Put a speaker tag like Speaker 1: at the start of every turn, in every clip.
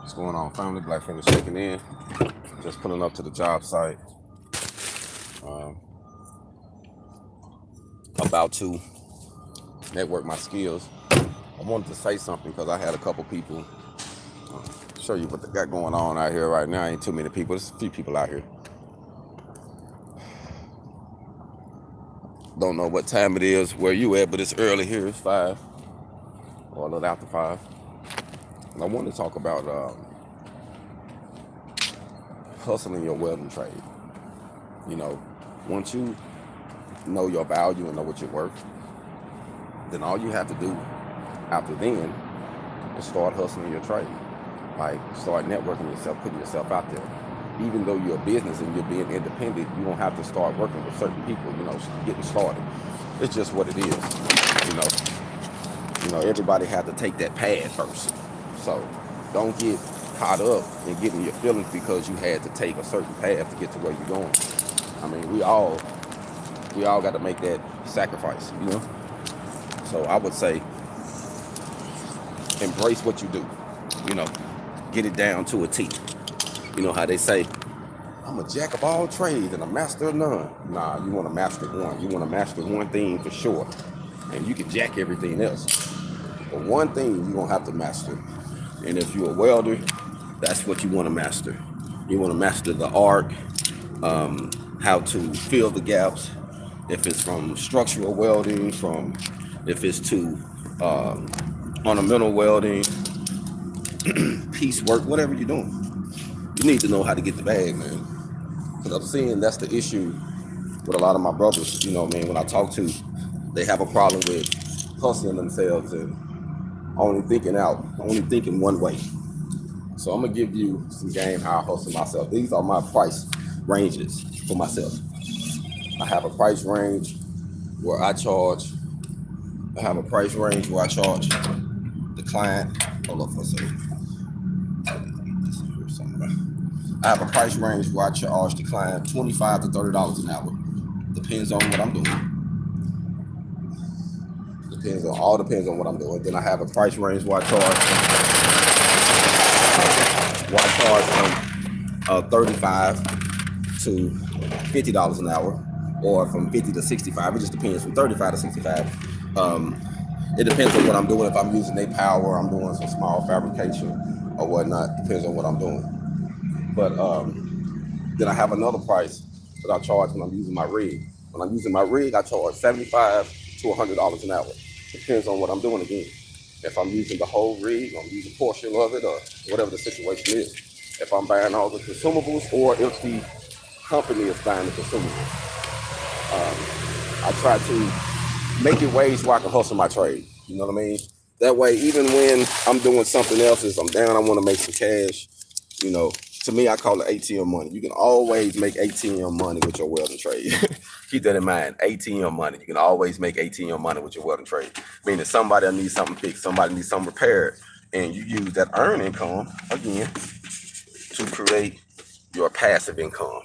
Speaker 1: What's going on, family? Black family checking in. Just pulling up to the job site. About to network my skills. I wanted to say something because I had a couple people show you what they got going on out here right now. Ain't too many people. There's a few people out here. Don't know what time it is where you at, but it's early here. It's 5 or a little after 5. And I want to talk about hustling your welding trade. You know, once you know your value and know what you're worth, then all you have to do after then is start hustling your trade. Like, start networking yourself, putting yourself out there. Even though you're a business and you're being independent, you don't have to start working with certain people, getting started. It's just what it is, everybody had to take that path first. So don't get caught up in getting your feelings because you had to take a certain path to get to where you're going. I mean, we all got to make that sacrifice, So I would say embrace what you do, get it down to a T. You know how they say, I'm a jack of all trades and a master of none. Nah, you want to master one. You want to master one thing for sure. And you can jack everything else. But one thing you're going to have to master. And if you're a welder, that's what you want to master. You want to master the art, how to fill the gaps. If it's from structural welding, if it's to ornamental welding, piecework, whatever you're doing. You need to know how to get the bag, man. Because I'm seeing that's the issue with a lot of my brothers, when I talk to, they have a problem with hustling themselves and only thinking one way. So I'm going to give you some game how I hustle myself. These are my price ranges for myself. I have a price range where I charge the client. Hold up for a second. I have a price range where I charge the client $25 to $30 an hour. Depends on what I'm doing. Depends on what I'm doing. Then I have a price range where I charge from $35 to $50 an hour, or from $50 to $65. It just depends, from $35 to $65. It depends on what I'm doing. If I'm using a power, I'm doing some small fabrication or whatnot. Depends on what I'm doing. But then I have another price that I charge when I'm using my rig. When I'm using my rig, I charge $75 to $100 an hour. Depends on what I'm doing again. If I'm using the whole rig, I'm using a portion of it, or whatever the situation is. If I'm buying all the consumables, or if the company is buying the consumables. I try to make it ways where I can hustle my trade. You know what I mean? That way, even when I'm doing something else, if I'm down, I want to make some cash, to me, I call it ATM money. You can always make ATM money with your welding trade. Keep that in mind. ATM money. You can always make ATM money with your welding trade. Meaning somebody needs something fixed, somebody needs something repaired, and you use that earned income, again, to create your passive income.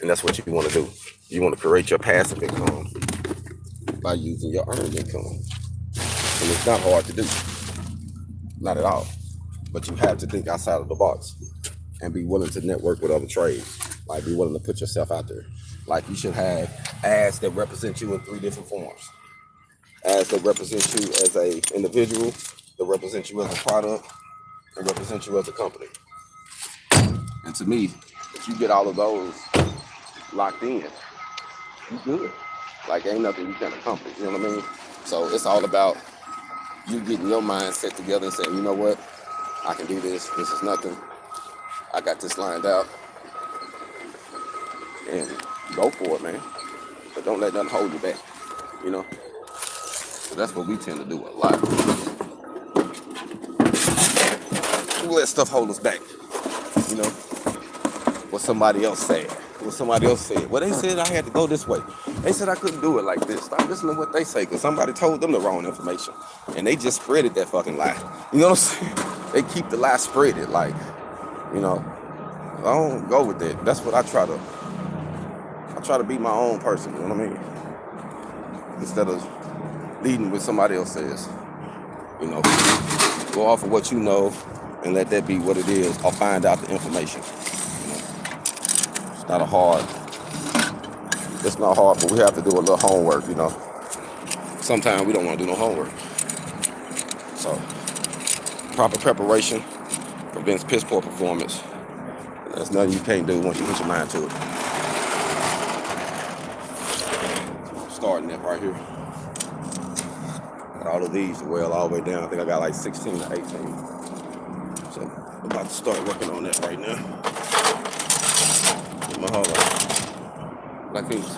Speaker 1: And that's what you want to do. You want to create your passive income by using your earned income. And it's not hard to do. Not at all. But you have to think outside of the box and be willing to network with other trades. Like, be willing to put yourself out there. Like, you should have ads that represent you in 3 different forms. Ads that represent you as an individual, that represent you as a product, and represent you as a company. And to me, if you get all of those locked in, you good. Like, ain't nothing you can't accomplish, you know what I mean? So it's all about you getting your mindset together and saying, you know what, I can do this. This is nothing. I got this lined out. And go for it, man. But don't let nothing hold you back, So that's what we tend to do a lot. We let stuff hold us back, What somebody else said. Well, they said I had to go this way. They said I couldn't do it like this. Stop listening to what they say, because somebody told them the wrong information. And they just spreaded that fucking lie. You know what I'm saying? They keep the lie spreaded, like, I don't go with that. That's what I try to be my own person, you know what I mean? Instead of leading what somebody else says. Go off of what you know and let that be what it is, or find out the information. You know, it's not hard, but we have to do a little homework, you know. Sometimes we don't want to do no homework. So, proper preparation prevents piss poor performance. There's nothing you can't do once you put your mind to it. Starting it right here. Got all of these to weld all the way down. I think I got like 16 to 18. So I'm about to start working on that right now. Get my hold on. Black piece.